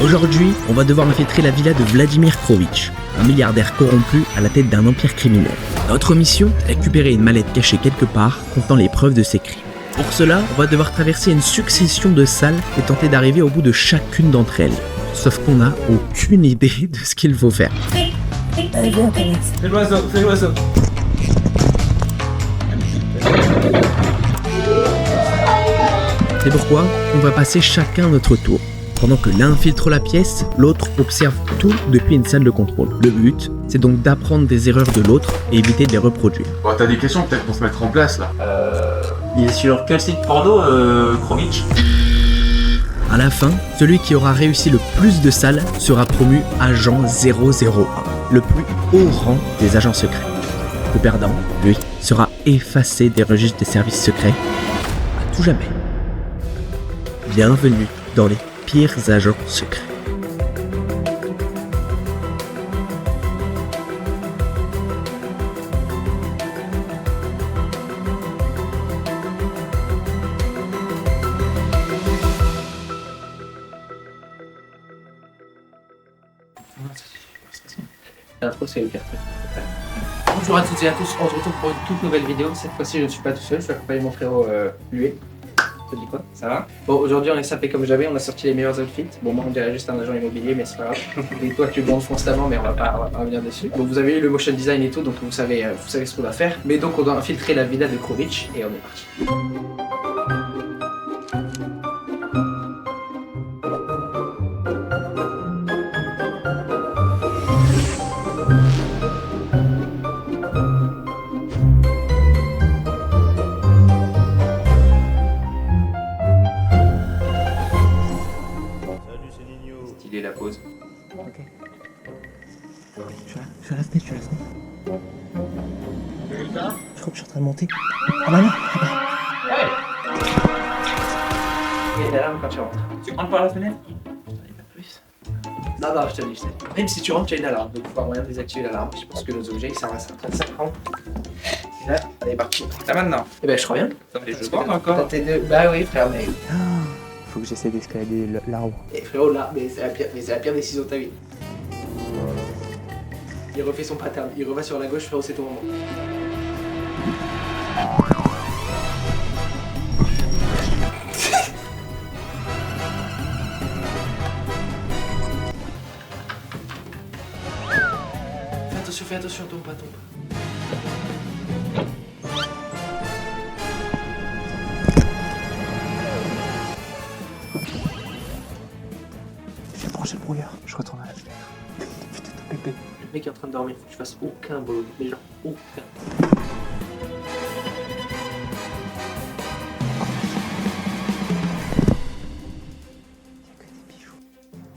Aujourd'hui, on va devoir infiltrer la villa de Vladimir Krovitch, un milliardaire corrompu à la tête d'un empire criminel. Notre mission, récupérer une mallette cachée quelque part contenant les preuves de ses crimes. Pour cela, on va devoir traverser une succession de salles et tenter d'arriver au bout de chacune d'entre elles. Sauf qu'on n'a aucune idée de ce qu'il faut faire. Allez, viens, Alex. Fais l'oiseau. C'est pourquoi on va passer chacun notre tour. Pendant que l'un filtre la pièce, l'autre observe tout depuis une salle de contrôle. Le but, c'est donc d'apprendre des erreurs de l'autre et éviter de les reproduire. Bon, t'as des questions peut-être pour se mettre en place là. Il est sur quel site porno, Krovitch? À la fin, celui qui aura réussi le plus de salles sera promu agent 001, le plus haut rang des agents secrets. Le perdant, lui, sera effacé des registres des services secrets à tout jamais. Bienvenue dans les pires agents secrets. L'intro, c'est hyper très. Bonjour à toutes et à tous, on se retrouve pour une toute nouvelle vidéo. Cette fois-ci, je ne suis pas tout seul, je suis accompagné de mon frérot Lué. Ça dit quoi? Ça va? Bon, aujourd'hui, on est sapé comme jamais, on a sorti les meilleurs outfits. Bon, moi, on dirait juste un agent immobilier, mais c'est pas grave. Et toi, tu bandes constamment, mais on va pas revenir dessus. Donc, vous avez eu le motion design et tout, donc vous savez ce qu'on va faire. Mais donc, on doit infiltrer la villa de Krovitch et on est parti. Stylé la pause. Ok. Je suis à la fenêtre, Je crois que je suis en train de monter. Ah bah non. Il y a une alarme quand tu rentres. Tu rentres par la fenêtre? Pas plus. Non, je te dis. Même si tu rentres, tu as une alarme. Donc, il faut moyen de désactiver l'alarme. Je pense que nos objets, ils servent à ça. 35 ans. Et là, allez, parti. Là maintenant. Eh ben, je reviens. Je rentre encore. T'as tes deux. Bah oui, frère, mais. Faut que j'essaie d'escalader l'arbre. Eh frérot, là, mais c'est la pire décision de ta vie. Il refait son pattern. Il reva sur la gauche, frérot, c'est ton moment. Fais attention, tombe pas. J'ai approché le brouillard, je retourne à la fenêtre. Putain, pépé. Le mec est en train de dormir, faut que je fasse aucun boulot. Mais genre, aucun.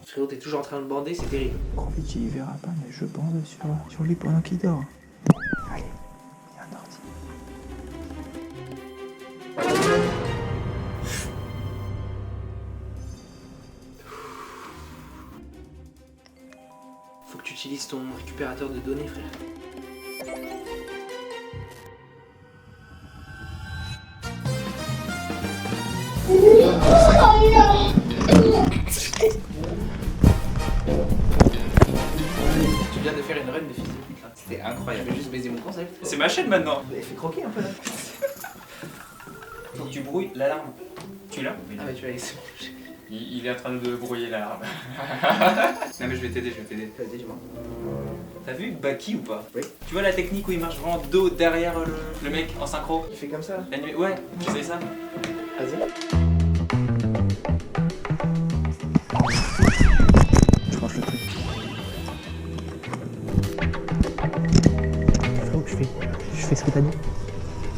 Frérot, t'es toujours en train de bander, c'est terrible. Krovitch il verra pas, mais je bande sur lui pendant qu'il dort. Allez, il y a un ordi. Faut que tu utilises ton récupérateur de données, frère. Tu viens de faire une run de physique. C'était incroyable. Je vais juste baiser mon concept. C'est ma chaîne maintenant. Mais fais croquer un peu là. Faut que tu brouilles l'alarme. Tu l'as? Ah bah tu vas laisser. Il est en train de brouiller l'alarme. Non mais je vais t'aider. Vas-y, dis-moi. T'as vu Baki ou pas? Oui. Tu vois la technique où il marche vraiment dos derrière le mec en synchro? Tu fais comme ça là. Ouais, tu sais ça? Vas-y. Je range le truc. Frérot, je fais ce que t'as dit.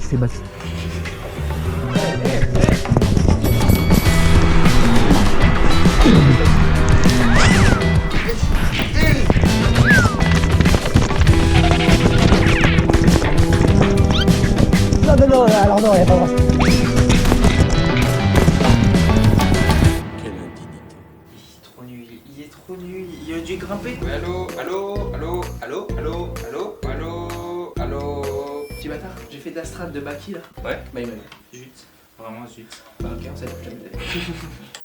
Je fais Baki. Non, alors non, il n'y a pas de Il est trop nul, il a dû grimper. Ouais, allô. Petit bâtard, j'ai fait d'Astrad de Baki là. Ouais. Bah il m'a eu. Zut. Vraiment zut. Bah ok, on sait plus jamais.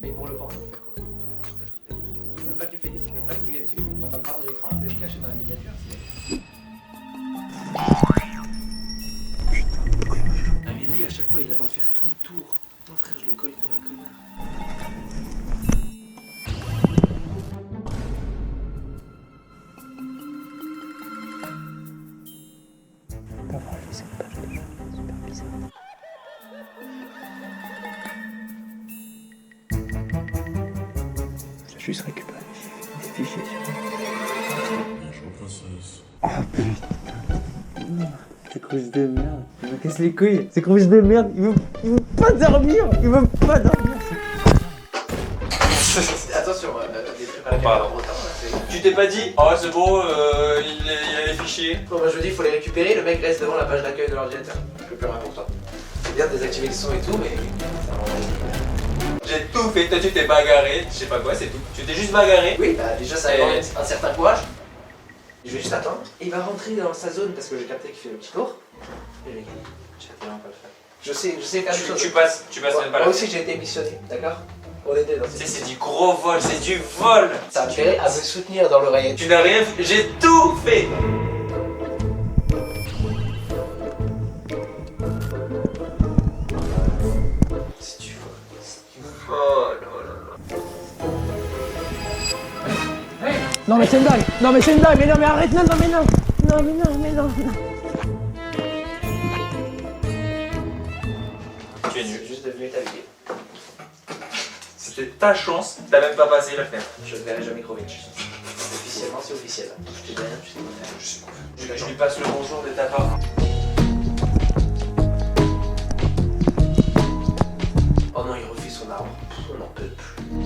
Mais pour le porno. pas que tu filmes, je veux pas que tu viennes dessus. On va pas voir de l'écran, je vais le cacher dans la miniature. Ah mais lui à chaque fois il attend de faire tout le tour. Attends frère, je le colle comme un connard. Pas voir les sondages déjà, super bizarre. J'ai juste récupéré des fichiers sur oh putain. C'est couche de merde. Il me casse les couilles. C'est couche de merde. Il veut pas dormir. Il veut pas dormir. Attention, détruire la caméra en retard. Tu t'es pas dit, oh c'est bon, il a les fichiers. Bon, moi je vous dis, il faut les récupérer. Le mec reste devant la page d'accueil de l'ordinateur. Le plus important. C'est bien de désactiver le son et tout, mais. J'ai tout fait, toi tu t'es bagarré, je sais pas quoi, c'est tout. Tu t'es juste bagarré. Oui, bah déjà ça demande un certain courage. Je vais juste attendre. Il va rentrer dans sa zone parce que j'ai capté qu'il fait le petit tour. Et je vais gagner. Je vais vraiment pas le faire. Je sais faire des choses. Tu passes même pas Moi là. aussi j'ai été missionné, d'accord? On était dans Tu sais, c'est du gros vol, c'est du vol. Ça me fait à me soutenir dans l'oreillette. Tu n'as rien fait, j'ai tout fait. Si tu veux. Oh là là. Non mais c'est une blague. Non mais c'est une blague. Mais non mais arrête. Non mais non. Non mais non mais non. Tu es nul. C'est juste devenu ta vie. C'était ta chance, t'as même pas passé la fenêtre. Je ne verrai jamais Krovic. Officiellement, c'est officiel. Je te dis rien, tu sais quoi faire. Je sais quoi faire. Je lui passe le bonjour de ta part. Oh non, il refuse son arbre. On n'en peut plus.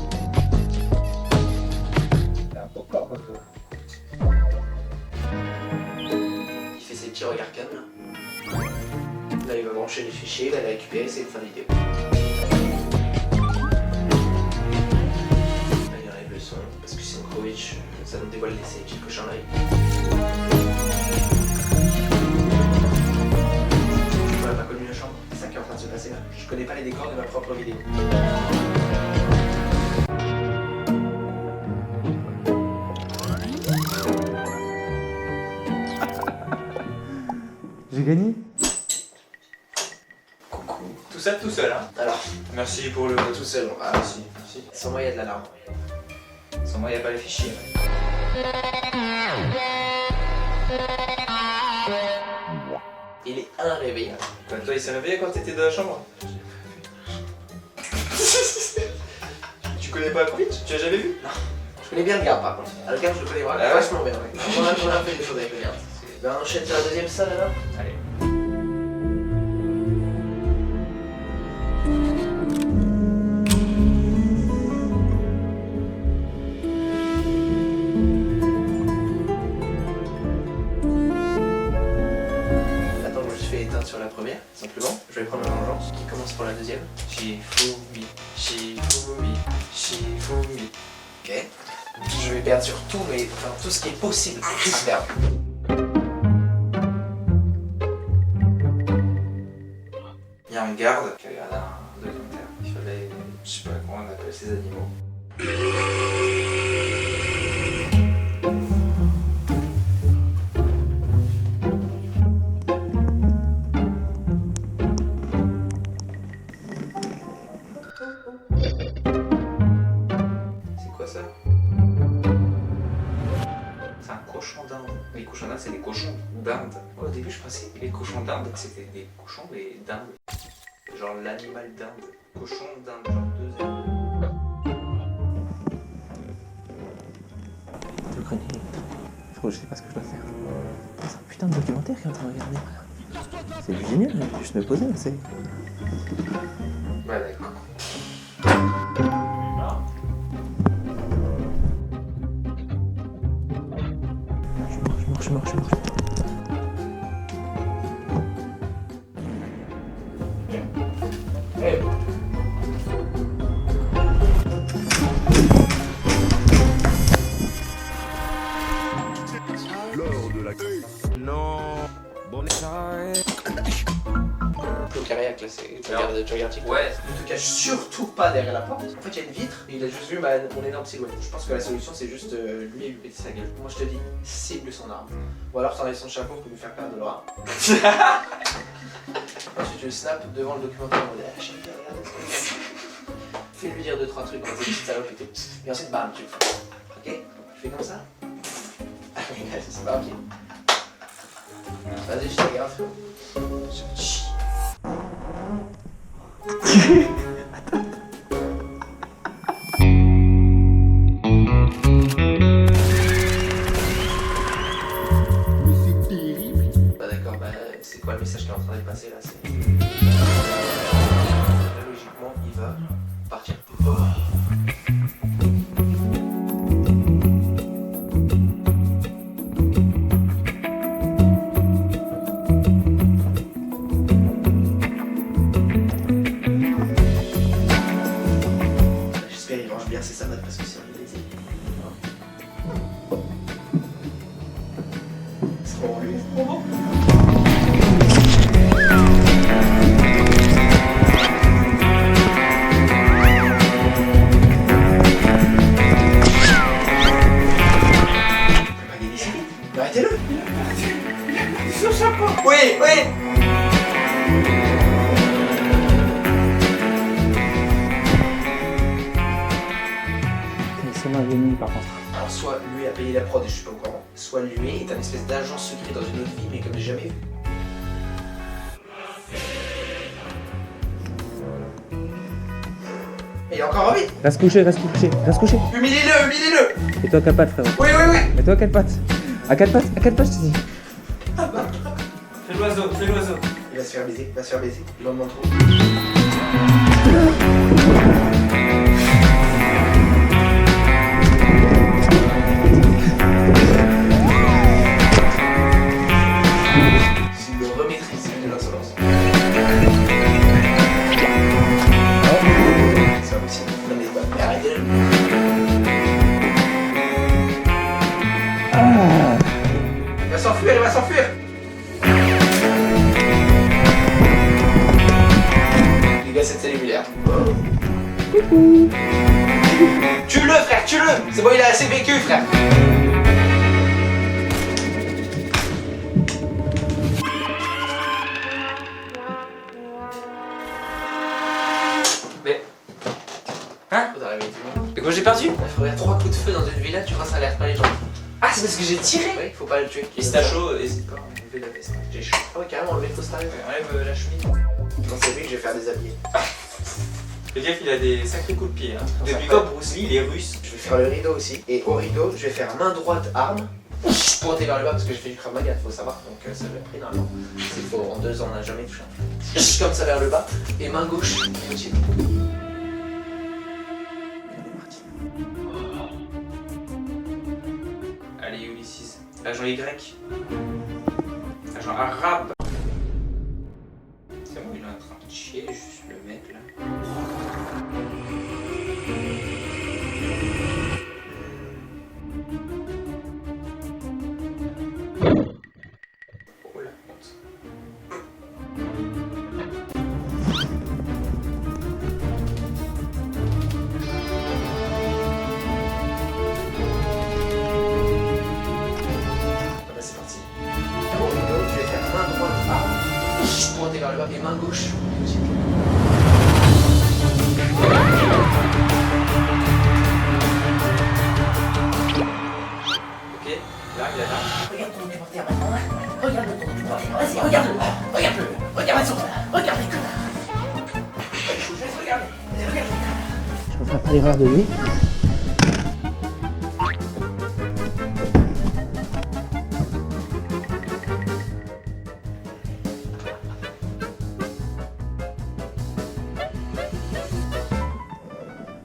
Il fait ses petits regards calmes. Là, il va brancher les fichiers, il va les récupérer, c'est une fin de vidéo. Là, il enlève le son, parce que c'est Krovic, ça nous dévoile ses petits cochonneries. On n'a pas connu la chambre, c'est ça qui est en train de se passer là. Je connais pas les décors de ma propre vidéo. J'ai gagné. Coucou. Tout ça tout seul, hein. Alors, Merci pour le. tout seul. Ah, merci. Sans moi, il y a de l'alarme. Sans moi, y a pas les fichiers. Il est irréveillable. Bah, toi, il s'est réveillé quand t'étais dans la chambre. Tu connais pas Krovic? Tu l'as jamais vu? Je connais bien le gars par contre. Ah, le gars, je le connais vraiment vachement bien. Ouais. On a fait des choses avec le gars. Ben, on enchaîne sur la deuxième salle alors. Allez. Attends, je me suis fait éteindre sur la première, simplement. Je vais prendre la vengeance qui commence pour la deuxième. Shifumi, Shifumi, Shifumi. Ok. Je vais perdre sur tout, mais enfin tout ce qui est possible. Je vais perdre. Il y a un garde qui regarde un documentaire. Il fallait, je sais pas comment on appelle ces animaux. C'est quoi ça? C'est un cochon d'Inde. Les cochons d'Inde, c'est des cochons d'Inde. Au début, je pensais. Les cochons d'Inde, c'était des cochons d'Inde. Genre l'animal d'Inde. Cochon d'Inde, genre 2 ailes. Je connais. Frérot, je sais pas ce que je dois faire. C'est un putain de documentaire qui est en train de regarder. C'est génial, je vais juste me poser là, c'est. Ouais, d'accord. Je marche. Hey. Lors de la... Non. Bon, Le carrière classé. Tu regardes TikTok. Ouais. Ne te cache surtout pas derrière la porte. En fait, il y a une vitre et il a juste vu mon énorme silhouette. Je pense que la solution, c'est juste lui et lui péter sa gueule. Moi, je te dis, cible son arme. Ou alors, t'enlèves son chapeau pour lui faire perdre de l'aura. Ensuite, tu le snaps devant le documentaire en mode ah, chérie, regarde. Fais-lui dire 2-3 trucs quand t'es petite salope et tout. Et ensuite, bam, tu le fais. Ok? Tu fais comme ça. Ah, mais c'est pas ok. Vas-y, je t'agrave. Bah d'accord, bah c'est quoi le message qui est en train de passer là? C'est... Là, logiquement, il va partir. Oh. J'espère qu'il range bien ses sabots parce que sinon il les c'est trop lui, c'est trop beau. Arrêtez-le! Son chapeau! Oui, oui! C'est ma venue par contre. Alors soit lui a payé la prod et je suis pas au courant, soit lui est un espèce d'agent secret dans une autre vie mais comme j'ai jamais vu. Et il a encore envie! Reste couché, reste couché, reste couché. Humiliez-le, humiliez-le! Et toi à 4 pattes frérot. Oui, oui, oui! Et toi à 4 pattes. À 4 pattes, je te dis. Fais l'oiseau, fais l'oiseau. Il va se faire baiser, il va se faire baiser, il en demande trop. S'il le remaîtrise, c'est de l'insolence. C'est pas possible. Non mais arrêtez-le. Il va s'enfuir, il va s'enfuir. Les gars, c'est cellulaire. Tue-le, frère, tue-le. C'est bon, il a assez vécu, frère. Mais... Hein? Faut arriver tout le monde. Et quoi j'ai perdu? Il faudrait 3 coups de feu dans une villa, tu vois, ça alerte pas les gens. Ah, c'est parce que j'ai tiré! Oui, faut pas le tuer. Et si t'as chaud, n'hésite pas à enlever la veste. J'ai chaud. Ah ouais, carrément, enlever le costard. Enlève la chemise. Non, c'est lui que je vais faire déshabiller. Fais gaffe, il a des sacrés coups de pied. Hein. Ça Depuis fait- quand Bruce Lee, il est russe? Je vais faire le rideau aussi. Et au rideau, je vais faire main droite arme. Pointer vers le bas parce que j'ai fait du Krav Maga, faut savoir. Donc ça lui a pris normalement. C'est faux, en 2 ans, on n'a jamais touché un truc. Comme ça vers le bas. Et main gauche. Et aussi. Allez, Ulysses. Agent Y. Agent arabe. C'est bon, il est en train de chier, juste le mec là. Oh la honte. Ah bah c'est parti. Au rideau, je vais faire main droite arme. Pointer vers le bas. Et main gauche. Et aussi. Ok, là, il a là. Regarde ton documentaire maintenant, hein. Regarde ton documentaire, vas-y, regarde-le, regarde-le, regarde son, regarde les connards. Je vais te regarder, regarde. Je ne ferai pas l'erreur de lui.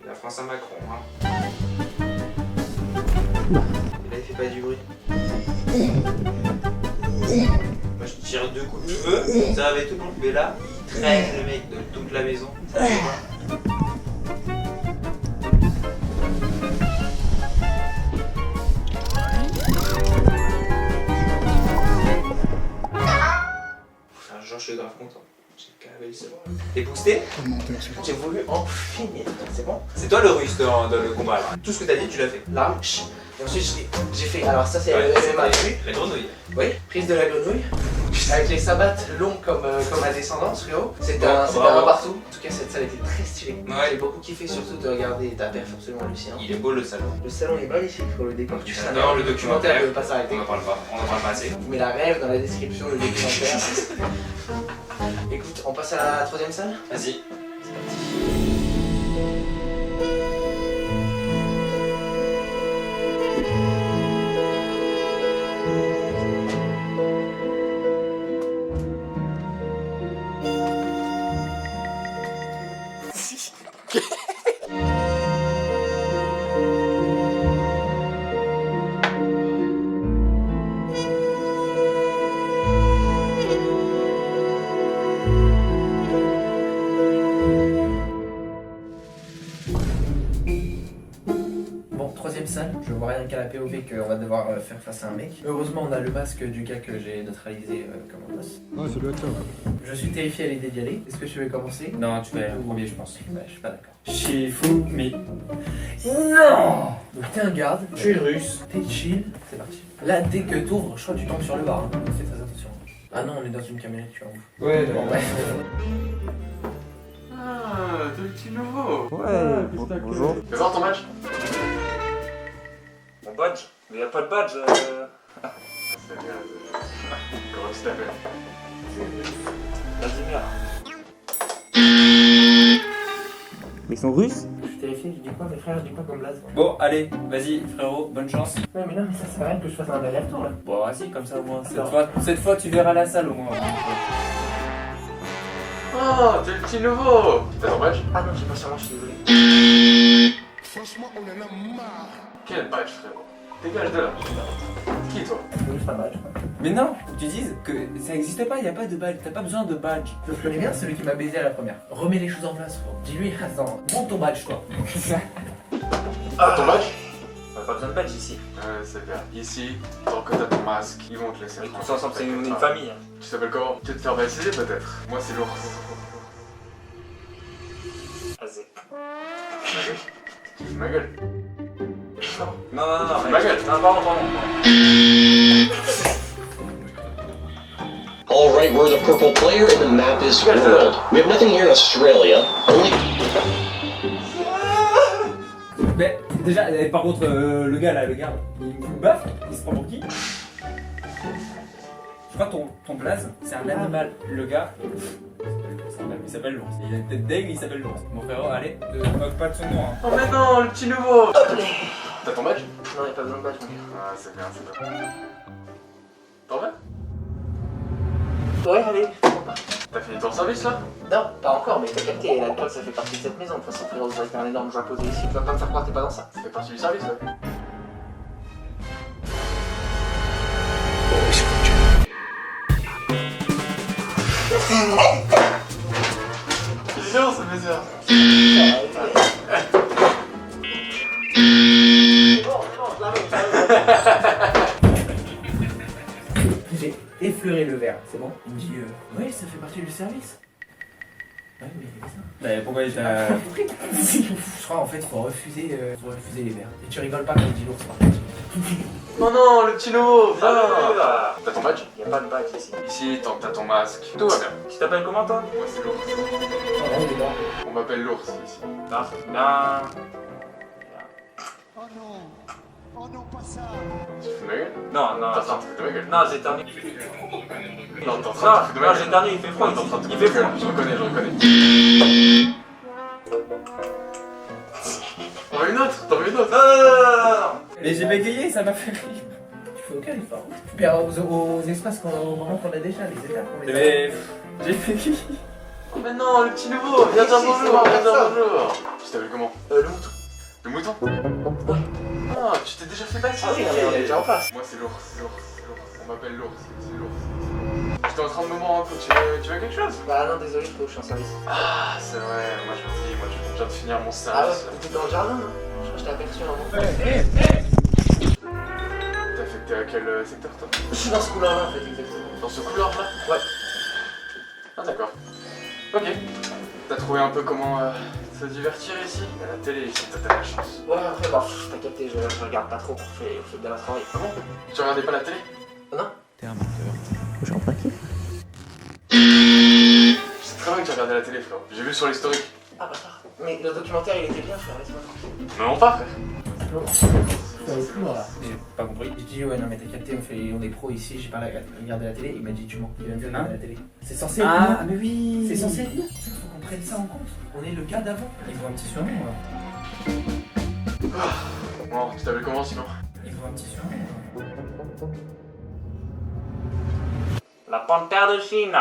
La France à Macron, hein. Et là, il fait pas du bruit. Moi, je tire 2 coups de feu, ça avait tout le monde. Mais là, il traîne le mec de toute la maison. Ça fait quoi? Enfin, genre, je suis grave content. J'ai cavé le c'est bon. T'es boosté? J'ai voulu en finir, c'est bon? C'est toi le russe dans le combat là. Tout ce que t'as dit, tu l'as fait. L'arme, chut. Et ensuite j'ai fait, alors ça c'est Ouais, le c'est MMA, t'as vu? la grenouille. Oui, prise de la grenouille. Avec les sabbats longs comme la descendance, frérot. C'était un bravo. partout. En tout cas, cette salle était très stylée. Ouais. J'ai beaucoup kiffé, surtout de regarder ta perf absolument hallucinante. Il est beau le salon. Le salon est magnifique pour le décor. Tu sais, Non, le documentaire. ne peut pas s'arrêter. On n'en parle pas, on n'en parle pas assez. Je mets la rêve dans la description, le documentaire. Écoute, on passe à la troisième salle. Vas-y. Bon, troisième salle, je vois rien qu'à la POV qu'on va devoir faire face à un mec. Heureusement, on a le masque du gars que j'ai neutralisé comme un boss. Ouais, ça doit être ça. Je suis terrifié à l'idée d'y aller. Est-ce que tu veux commencer? Non, tu vas aller en premier, je pense. Ouais, je suis pas d'accord. Shifumi. Non! Donc t'es un garde, tu es russe, t'es chill, c'est parti. Là, dès que t'ouvres, je crois que tu tombes sur le bar. Hein. Fais très attention. Ah non, on est dans une camionnette, tu vois. Ouais, Bon, bref. Ah, t'es le petit nouveau. Ouais, bonjour. Fais voir ton match. Mon badge? Mais y'a pas de badge. C'est bien. Comment tu t'appelles? Vladimir. Mais ils sont russes? Je suis terrifié, je dis quoi mes frères, je dis quoi comme blaze? Bon, allez, vas-y, frérot, bonne chance. Ouais, mais non, mais ça sert à rien que je fasse un aller-retour là. Bon, vas-y, comme ça au moins. Alors. Cette fois, tu verras la salle au moins. Oh, t'es le petit nouveau. T'as ton badge? Ah non, j'ai pas sur moi, je suis désolé. Quel badge, frérot? Dégage de là. Qui toi? C'est pas mal, je crois. Mais non, tu dises que ça n'existe pas, y a pas de badge, t'as pas besoin de badge. Je connais bien celui qui m'a baisé à la première. Remets les choses en place, frérot. Dis-lui, attends, monte ton badge, toi. Ah, ton badge? On a pas besoin de badge ici. C'est bien. Ici, tant que t'as ton masque, ils vont te laisser. Tous ensemble, c'est une famille. Hein. Tu t'appelles comment? Tu veux te faire baptiser peut-être? Moi, c'est l'ours. Vas-y. Tu fous ma gueule. Non, non, Ma gueule. Non, pardon. Alright, we're the purple player and the map is world. We have nothing here in Australia, only... Mais déjà, par contre, le gars là, le garde, il me baffe, il se prend pour qui? Je crois que ton blaze, c'est un animal. Le gag, il s'appelle l'ours. Il a une tête d'aigle, il s'appelle l'ours. Mon frérot, allez, ne moque pas de son nom. Hein. Oh mais non, le petit nouveau. T'as ton badge? Non, y'a pas besoin de badge, mon gars. Ah, c'est bien. T'en vas? Ouais, allez. T'as fini ton service là? Non, pas encore, mais t'as capté, l'alcool ça fait partie de cette maison. De toute façon, frérot, vous avez un énorme joint posé ici. Tu vas pas me faire croire que t'es pas dans ça. Ça fait partie du service ouais. C'est bien, ça fait ça. J'ai effleuré le verre, c'est bon? Il me dit, oui, ça fait partie du service. Ouais, mais c'est ça. Mais pourquoi il t'a. Je crois en fait, faut refuser les verres. Et tu rigoles pas quand il dit l'ours par contre. Oh non, le petit nouveau, viens. Ah, T'as ton badge? y'a pas de badge ici. Ici, tant que t'as ton masque, tout va bien. Tu t'appelles comment toi? Moi c'est l'ours. Oh, il est bon. On m'appelle l'ours ici. Non. Tu te fous de ma gueule? Non, T'es en train de te foutre de ma gueule? Non, j'ai terminé. Non, t'es en train de te foutre de ma Non, gueule? j'ai terminé, il fait froid. Non, t'es en train de te Il foutre fait de ma froid. gueule. Je reconnais. T'en veux une autre? T'en veux une autre? Non. Mais j'ai bégayé, ça m'a fait rire. Tu fais aucun effort. Tu perds aux espaces au moment qu'on a déjà, les étapes qu'on les a. Mais. J'ai bégayé. Oh mais non, le petit nouveau, viens dire bonjour, viens dire bonjour. Tu t'appelles comment? Le mouton. Le mouton? Ah, tu t'es déjà fait baptiser? Ah oui, non, mais on est déjà en place. Moi c'est l'ours, on m'appelle l'ours, c'est l'ours. J'étais en train de me rendre compte, tu veux quelque chose? Bah non, désolé, je suis en service. Ah, c'est vrai, moi je me dis, moi je viens de finir mon Ah ouais, service. t'étais dans le jardin, non? Je crois que je t'ai aperçu un moment. T'as affecté à quel secteur toi? Je suis dans ce couloir-là en fait, exactement. Dans ce couloir là? Ouais. Ah d'accord. Ok. T'as trouvé un peu comment se divertir ici? À la télé ici, t'as de la chance. Ouais, après, bon, t'as capté, je regarde pas trop, je fais bien le travail. Ah bon? Tu regardais pas la télé? Non? T'es un menteur. Je rentre tranquille. Je sais très bien que tu regardais la télé, frère. J'ai vu sur l'historique. Ah, bah, mais le documentaire, il était bien, frère, laisse-moi tranquille. Non, pas, frère. J'ai pas compris. J'ai dit ouais non mais t'as capté, on est pro ici, j'ai pas regardé la télé, il m'a dit tu mens, il a vu regarder la télé. C'est censé être bien. mais oui. C'est censé être bien, faut qu'on prenne ça en compte. On est le cas d'avant. Il faut un petit surnom. Bon, tu t'appelles comment sinon? Il faut un petit surnom. La panthère de Chine.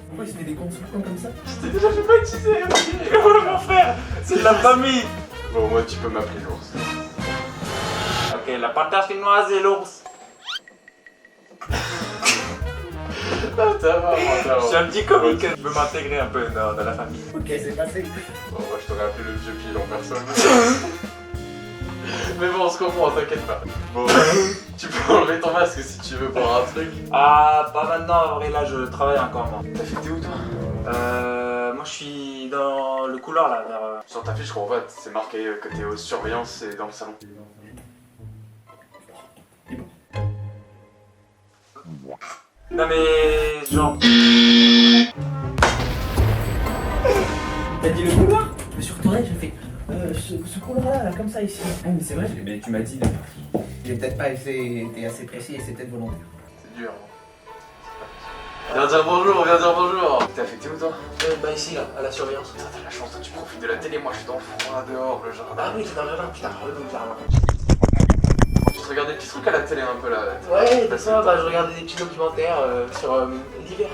Pourquoi il se met des consultants comme ça? Je t'ai déjà fait baptiser, ok. Mon frère, c'est de la famille. Bon, moi, tu peux m'appeler l'ours. Ok, la panthère chinoise et l'ours. Ah, ça va, Je suis un petit comique, je veux m'intégrer un peu dans la famille. Ok, c'est passé. Bon, moi, je t'aurais appelé le vieux pied en personne. Mais bon, on se comprend, t'inquiète pas. Bon, tu peux enlever ton masque si tu veux pour un truc. Ah, pas maintenant, en vrai, là, je travaille encore, moi. T'as fait t'es où, toi? Moi, je suis dans le couloir, là, vers... Sur ta fiche, je crois pas, c'est marqué que t'es aux surveillances et dans le salon. Non, mais... genre... T'as dit le couloir? Je me suis retourné, j'ai fait ce couloir là, comme ça ici. Ah mais c'est vrai, mais tu m'as dit de... J'ai peut-être pas été assez précis et c'est peut-être volontaire. C'est dur, hein. Viens dire bonjour, viens dire bonjour. T'es affecté où, toi? Bah ici là, à la surveillance. Putain, t'as la chance, toi, tu profites de la télé, moi, je suis dans le froid, dehors, le jardin. Ah oui, t'es dans le jardin, putain, relou le jardin. Tu te regardes des petits trucs à la télé un peu, là. Ouais, c'est ça, bah je regardais des petits documentaires sur l'hiver,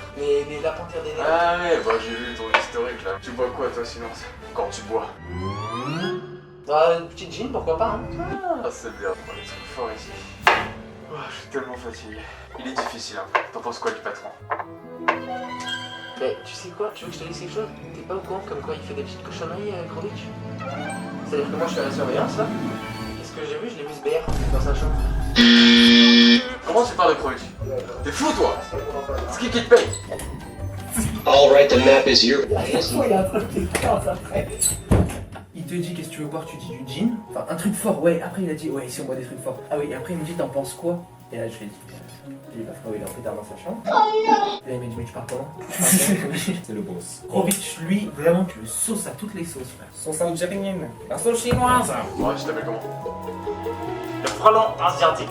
la panthère des neiges. Ah ouais, bah j'ai vu ton historique, là. Tu bois quoi, toi, sinon? Quand tu bois? Ah, une petite gin, pourquoi pas, hein. Ah, c'est bien, on est trop fort ici. Oh, je suis tellement fatigué. Il est difficile, hein. T'en penses quoi du patron? Mais tu sais quoi, tu veux que je te dise quelque chose? T'es pas au courant comme quoi il fait des petites cochonneries, Krovitch? C'est-à-dire que moi je suis à la surveillance là, et ce que j'ai vu, je l'ai vu se BR dans sa chambre. Comment tu parles de Krovitch? T'es fou, toi? C'est qui te paye? Alright, the map is your. Il y a un truc qui commence après. Il te dit qu'est-ce que tu veux boire, tu dis du gin. Enfin, un truc fort, ouais. Après, il a dit, ouais, ici on boit des trucs forts. Ah oui, et après, il me dit, t'en penses quoi? Et là, je lui ai dit, parce qu'il est en pétard dans sa chambre. Et là, il m'a dit, mais tu pars comment? C'est le boss. Krovitch, lui, vraiment, tu le sauces à toutes les sauces, frère. Sauce algérienne, la sauce chinoise. Ouais, je t'appelle comment? Le frelon asiatique.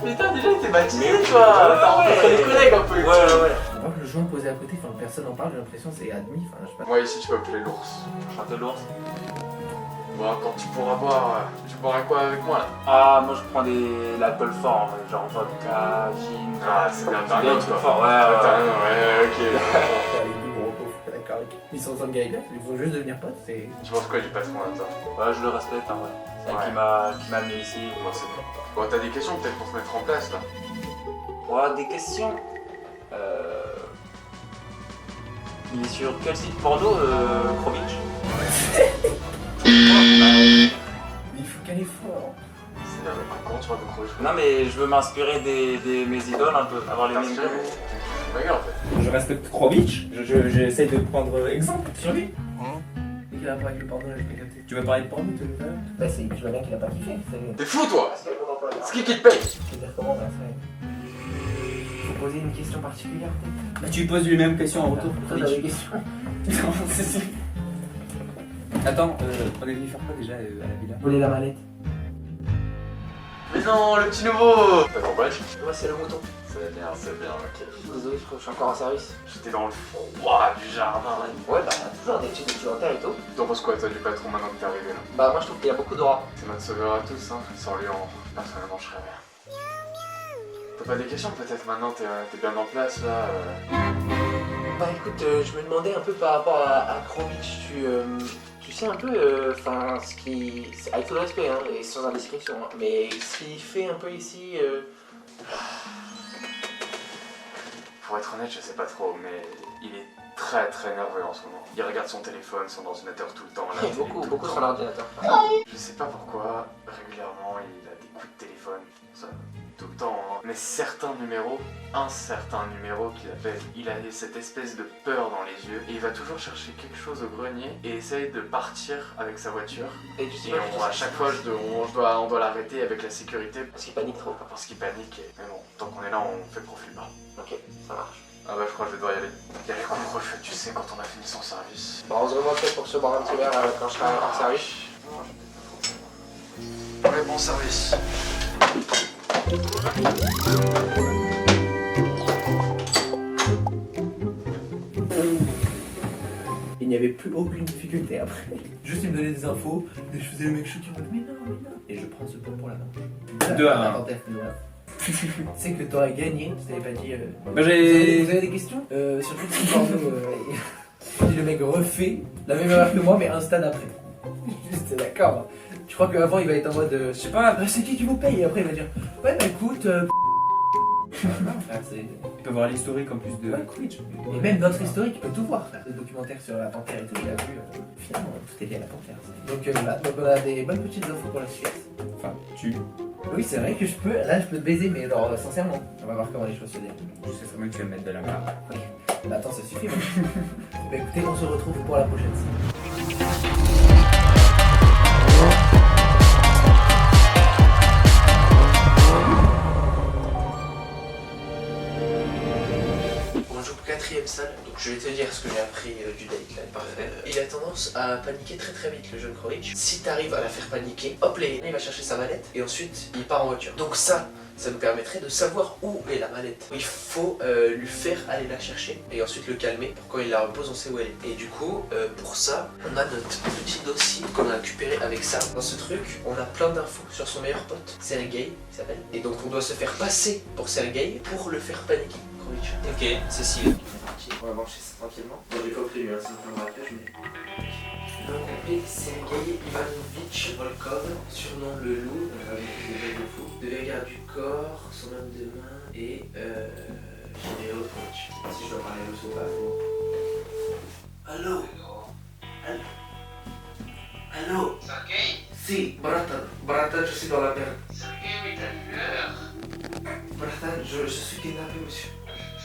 Putain, déjà, t'es baptisé, toi. T'as rencontré des collègues un peu. Ouais. Moi, le joint posé à côté, enfin, personne n'en parle, j'ai l'impression que c'est admis. Enfin, je sais pas. Moi, ici, tu peux appeler l'ours. Chante l'ours. Bon, quand tu pourras boire, tu boiras quoi avec moi, là? Ah, moi, je prends l'alcool fort, genre vodka, gin... Ah, c'est bien, t'as un des autre, trucs quoi. forts, ouais. Ouais, ok. Les deux gros pauvres, d'accord. Ils sont en gars, il faut juste devenir potes, c'est. Tu penses quoi du patron, là, toi? Ouais, je le respecte, en vrai. C'est Ouais. elle qui m'a amené ici. Moi, c'est bien. Bon, t'as des questions peut-être pour se mettre en place, là? Ouais, des questions. Il est sur quel site porno, Krovitch? Il faut qu'elle est fort. C'est bien, mais comment tu vas me croire? Non, mais je veux m'inspirer des mes idoles un peu, avoir les mêmes goûts. C'est ma gueule, en fait. Je respecte Krovitch, j'essaie de prendre exemple sur lui. Et qu'il a pas avec le porno, là, je peux capter. Tu veux parler de porno, tu veux faire? Bah, c'est, je vois bien qu'il a pas kiffé. T'es fou, toi? C'est mon emploi. C'est qui te paye? Je veux dire comment, bah, ça. Faut poser une question particulière, peut-être. Bah, tu lui poses les mêmes questions en retour. Toi, t'as des questions. Attends, on est venu faire quoi déjà à la villa? Voler la mallette. Mais non, le petit nouveau! T'as ton badge? Moi, c'est le mouton. C'est bien, ok. Désolé, je suis encore en service. J'étais dans le froid du jardin. Ouais, bah, toujours des petits documentaires et tout. T'en penses quoi, toi, du patron, maintenant que t'es arrivé, là? Bah, moi, je trouve qu'il y a beaucoup d'aura. C'est notre sauveur à tous, hein. Sans lui, personnellement, je serais rien. T'as pas des questions, peut-être, maintenant, t'es bien en place, là Bah, écoute, je me demandais un peu par rapport à Krovitch, tu sais un peu, enfin, ce qui, avec tout le respect, hein, et sans indiscrétion, hein, mais ce qu'il fait un peu ici, Pour être honnête, je sais pas trop, mais il est très nerveux en ce moment. Il regarde son téléphone, son ordinateur tout le temps. Là, beaucoup sur l'ordinateur. Je sais pas pourquoi, régulièrement, il a des coups de téléphone. Ça, tout le temps, hein. Mais certains numéros, un certain numéro qu'il appelle, il a cette espèce de peur dans les yeux et il va toujours chercher quelque chose au grenier et essaye de partir avec sa voiture. Et tu sais Et à chaque fois, on doit l'arrêter avec la sécurité. Parce qu'il panique trop. Parce qu'il panique. Mais bon, tant qu'on est là, on fait profil bas. Ok, ça marche. Ah bah je crois que je vais devoir y aller. Y aller comme refait, tu sais, quand on a fini son service. Bon, on se revoit peut-être pour se boire un petit verre quand je serai en service. Ouais, bon service. Il n'y avait plus aucune difficulté après. Juste il me donnait des infos, et je faisais le mec chou qui me dit mais non. Et je prends ce point pour la manche. 2 à 1. Tu sais que t'aurais gagné, je t'avais pas dit. Bah, j'ai. Vous avez des questions sur le petit porno et le mec refait la même erreur que moi, mais un stade après. Juste d'accord. Tu crois qu'avant il va être en mode je sais pas, c'est qui vous paye? Et après il va dire ouais, bah écoute. Non, frère, c'est. Tu peux voir l'historique en plus de. Ouais, Twitch. Et même notre historique, il peut tout voir. Le documentaire sur la panthère et tout, il a vu finalement tout est lié à la panthère. Donc voilà, donc on a des bonnes petites infos pour la suite. Enfin, tu. Oui, c'est vrai que je peux, là je peux te baiser, mais alors sincèrement, on va voir comment les choses se déroulent. Je sais très bien que tu vas me mettre de la barre. Bah attends, ça suffit. Bah écoutez, on se retrouve pour la prochaine scène. On joue pour 4ème salle, donc je vais te dire ce que j'ai appris du date là. Parfait. Il a tendance à paniquer très vite, le jeune Krovic. Si t'arrives à la faire paniquer, hop là, il va chercher sa mallette et ensuite il part en voiture. Donc ça nous permettrait de savoir où est la mallette. Il faut lui faire aller la chercher et ensuite le calmer pour quand il la repose on sait où elle est. Et du coup pour ça on a notre petit dossier qu'on a récupéré avec ça. Dans ce truc on a plein d'infos sur son meilleur pote, Sergei il s'appelle. Et donc on doit se faire passer pour Sergei pour le faire paniquer. Krovic. Ok, Cécile. On va brancher ça tranquillement. Bon j'ai pas prévu hein, sinon je me rappelle mais... Le nom complet Sergei Ivanovitch Volkov, surnom le loup, devient garde du corps, son homme de main et général coach. Si je dois parler russe ou pas. Allô? Allô? Sergei? Si, Bratan, je suis dans la merde. Sergei, mais t'as l'heure. Bratan, je suis kidnappé monsieur.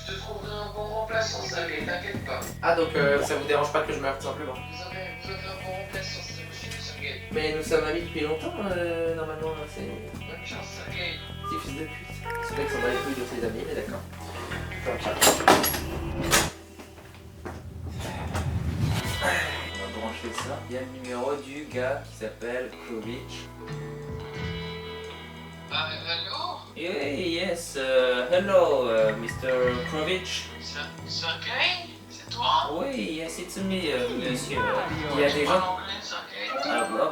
Je te trouverai un bon remplaçant, Sergei, t'inquiète pas. Ah donc ça vous dérange pas que je meure tout simplement? Vous avez un bon remplaçant, Sergei. Mais nous sommes amis depuis longtemps, normalement c'est... Bonne chance, Sergei. Petit fils de pute. C'est vrai que ça va les couilles de ses amis, mais d'accord. On va brancher ça. Il y a le numéro du gars qui s'appelle Krovic. Allô? Yes, hello, Mr. Krovic. Sergei? C'est toi? Oui, yes, it's me, monsieur. Il y a des gens... anglais, Sergei?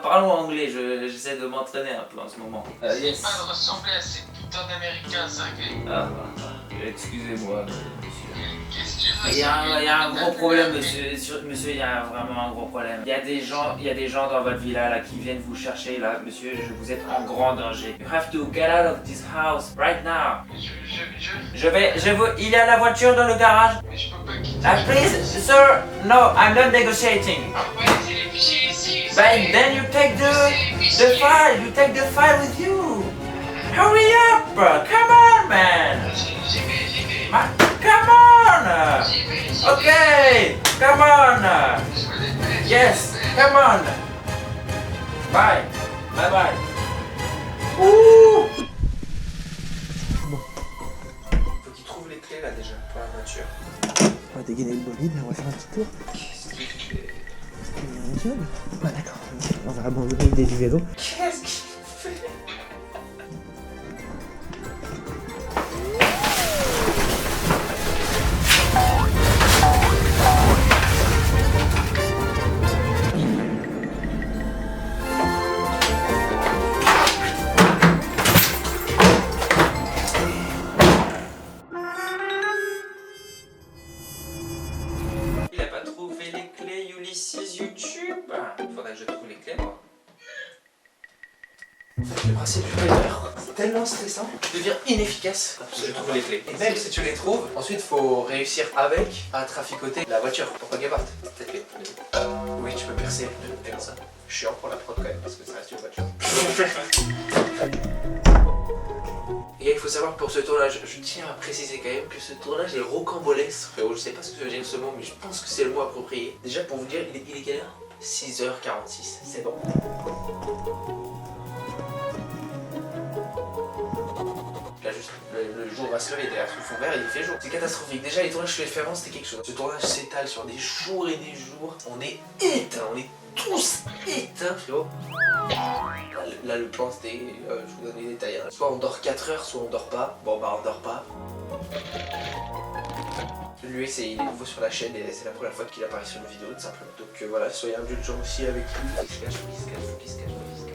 Parlons anglais, j'essaie de m'entraîner un peu en ce moment. Yes. Pas de ressembler à ces putains d'américains, Sergei. Excusez-moi, monsieur. Qu'est-ce que tu veux, Il y a un gros problème, monsieur, il y a vraiment un gros problème. Il y a des gens dans votre villa là qui viennent vous chercher là, monsieur, vous êtes en grand danger. You have to get out of this house right now. Il y a la voiture dans le garage. Mais je peux pas quitter. Please, sir, no, I'm not negotiating. Ah ouais, c'est les fichiers ici. But then you take the file with you. Hurry up, come on, man. J'y vais. Come on. Okay, come on. Je me dépêche. Yes, come on. Bye. Bye. Faut qu'il trouve les clés là déjà pour la voiture. On va dégainer le bolide, on va faire un petit tour. Qu'est-ce qu'il fait? Il y a un job. Bah d'accord, on va abandonner l'idée du vélo. Qu'est-ce qu'il fait? Il a pas trouvé les clés Ulysses YouTube. Faudrait que je trouve les clés moi. Le principe du timer, c'est tellement stressant, tu deviens inefficace. Je trouve les clés. Et même si tu les trouves, ensuite faut réussir avec à traficoter la voiture pour pas qu'elle parte. Oui, tu peux percer les pneus comme ça. Chiant pour la prod quand même parce que ça reste une voiture. Et il faut savoir pour ce tournage, je tiens à préciser quand même que ce tournage est rocambolesque, frérot. Je sais pas ce que ça veut dire ce mot, mais je pense que c'est le mot approprié. Déjà pour vous dire, il est quelle heure? 6h46, c'est bon. Là juste, le jour va se lever derrière sous fond vert et il fait jour. C'est catastrophique. Déjà les tournages que je vais faire avant c'était quelque chose. Ce tournage s'étale sur des jours et des jours. On est éteints, on est tous éteints, frérot. Là le plan c'était, je vous donne les détails. Hein. Soit on dort 4 heures, soit on dort pas. Bon bah on dort pas. Lui il est nouveau sur la chaîne et c'est la première fois qu'il apparaît sur une vidéo tout simplement. Donc voilà, soyez indulgents aussi avec lui. Il se cache, il se cache, il se cache, il se cache.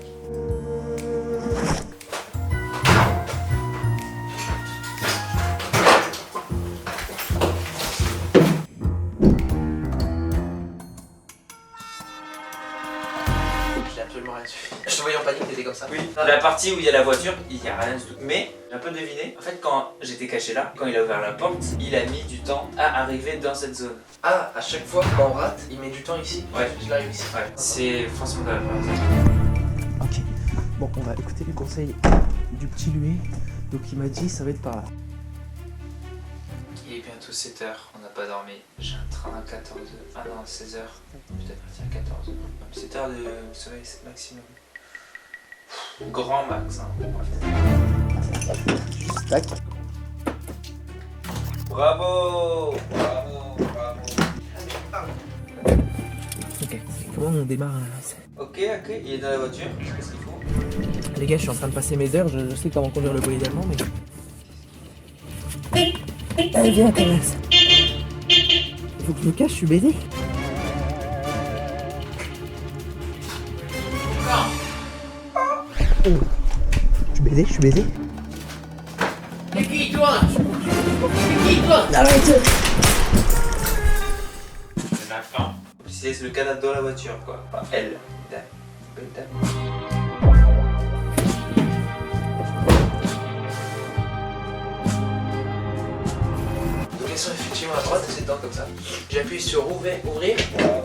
J'ai absolument rien su. Je te voyais en panique, t'étais comme ça. Oui. La partie où il y a la voiture, il n'y a rien du tout. Mais j'ai un peu deviné. En fait, quand j'étais caché là, quand il a ouvert la porte, il a mis du temps à arriver dans cette zone. Ah, à chaque fois quand on rate, il met du temps ici. Ouais. Je l'arrive ici. Ouais. C'est François de la Ok, bon, on va écouter les conseils du petit Lué. Donc il m'a dit ça va être par là. Il est bientôt 7h, on n'a pas dormi. J'ai un train à 14h. Ah non, 16h. Peut-être partir à 14h. 7h de sommeil maximum. Grand max, hein. Juste tac. Bravo! Bravo! Bravo! Ok, comment on démarre là? Ok, il est dans la voiture. Qu'est-ce qu'il faut? Les gars, je suis en train de passer mes heures, je sais comment conduire le bolide allemand, mais... Allez, viens, Thomas. Faut que je me cache, je suis baisé. Oh. Je suis baisé. C'est qui toi? C'est qui toi? Arrête! C'est la fin. C'est le canapé dans la voiture, quoi. Enfin, elle. Donc elles sont effectivement à droite, c'est dedans comme ça. J'appuie sur ouvrir.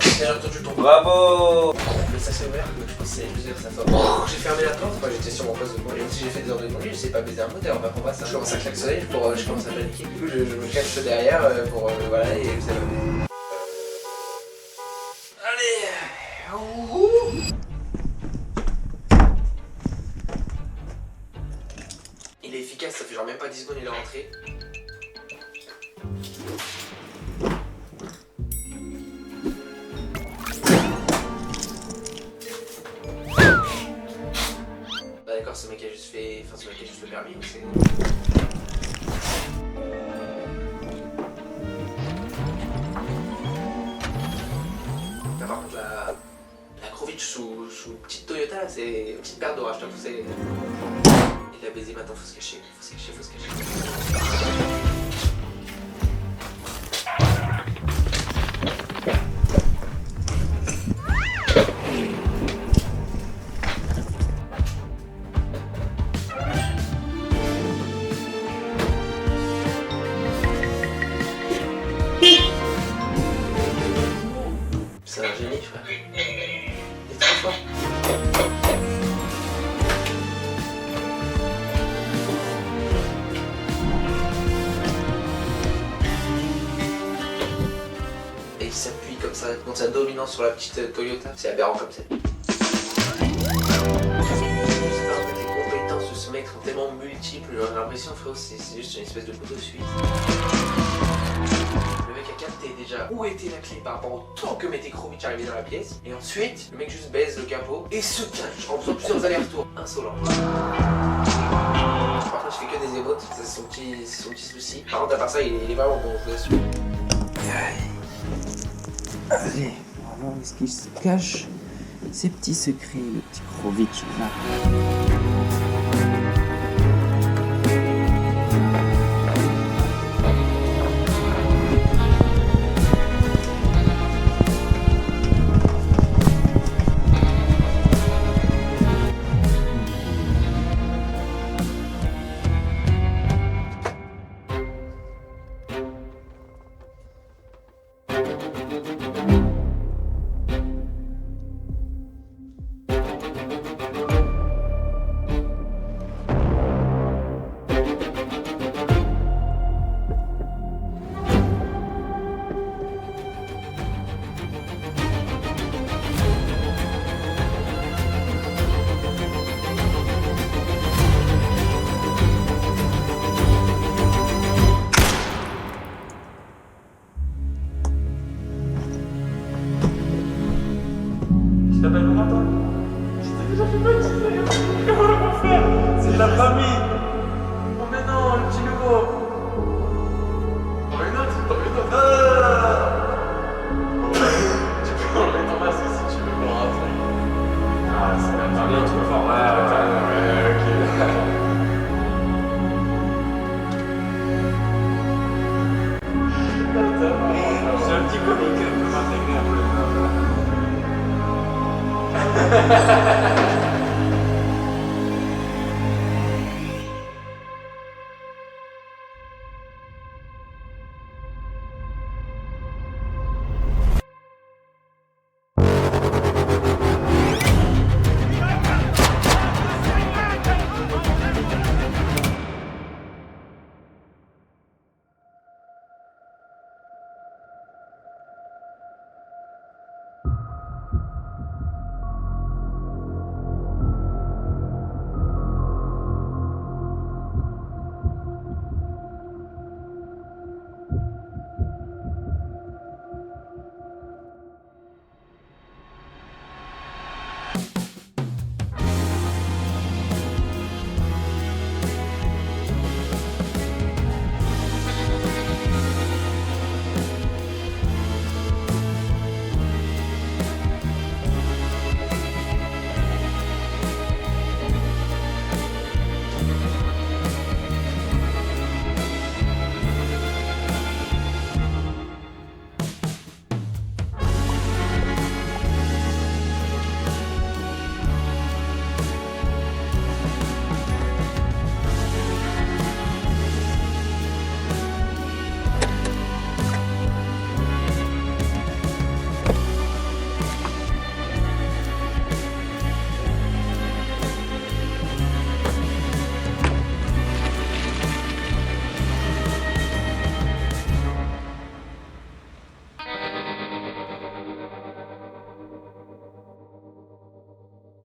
J'ai entendu ton Bravo! Mais ça s'est ouvert, donc je pense que c'est plusieurs ça sort. J'ai fermé la porte, moi j'étais sur mon poste de conduite. Si j'ai fait des heures de conduite, je sais pas baiser un moteur, on va pas ça. Je commence à klaxonner, je commence à paniquer. Du coup je me cache derrière pour voilà et ça va baiser. Allez! Il est efficace, ça fait genre même pas 10 secondes il est rentré. Bah d'accord, ce mec a juste fait... Enfin ce mec a juste le permis, donc c'est... Là, par contre la Krovitch sous petite Toyota là, c'est une petite paire d'orage, t'avoue c'est... Il a baisé, maintenant faut se cacher, faut se cacher. C'est un génie, frère. Il est trop fort. Et il s'appuie comme ça, dans sa dominance sur la petite Toyota. C'est aberrant comme ça. Les compétences de ce mec sont tellement multiples, j'ai l'impression, frérot, c'est juste une espèce de couteau suisse. Le mec a capté déjà où était la clé par rapport au temps que mettait Krovitch arrivé dans la pièce. Et ensuite, le mec juste baise le capot et se cache en faisant plusieurs allers-retours. Insolent. Par contre, je fais que des émotes, ça c'est son petit souci. Par contre, à part ça, il est vraiment bon, je vous assure. Allez, on va voir où est-ce qu'il se cache ses petits secrets, le petit Krovitch là. t'appelles comment toi? Je t'ai déjà fait baptiser. Comment on va faire? C'est de la famille. Oh mais non, le petit nouveau. T'en veux une autre? T'en veux une autre? Tu peux enlever ton masque si tu veux voir un truc. Ah, c'est bien, t'as bien trop fort. Ouais, ok. C'est un petit comique, on peut m'intégrer un peu.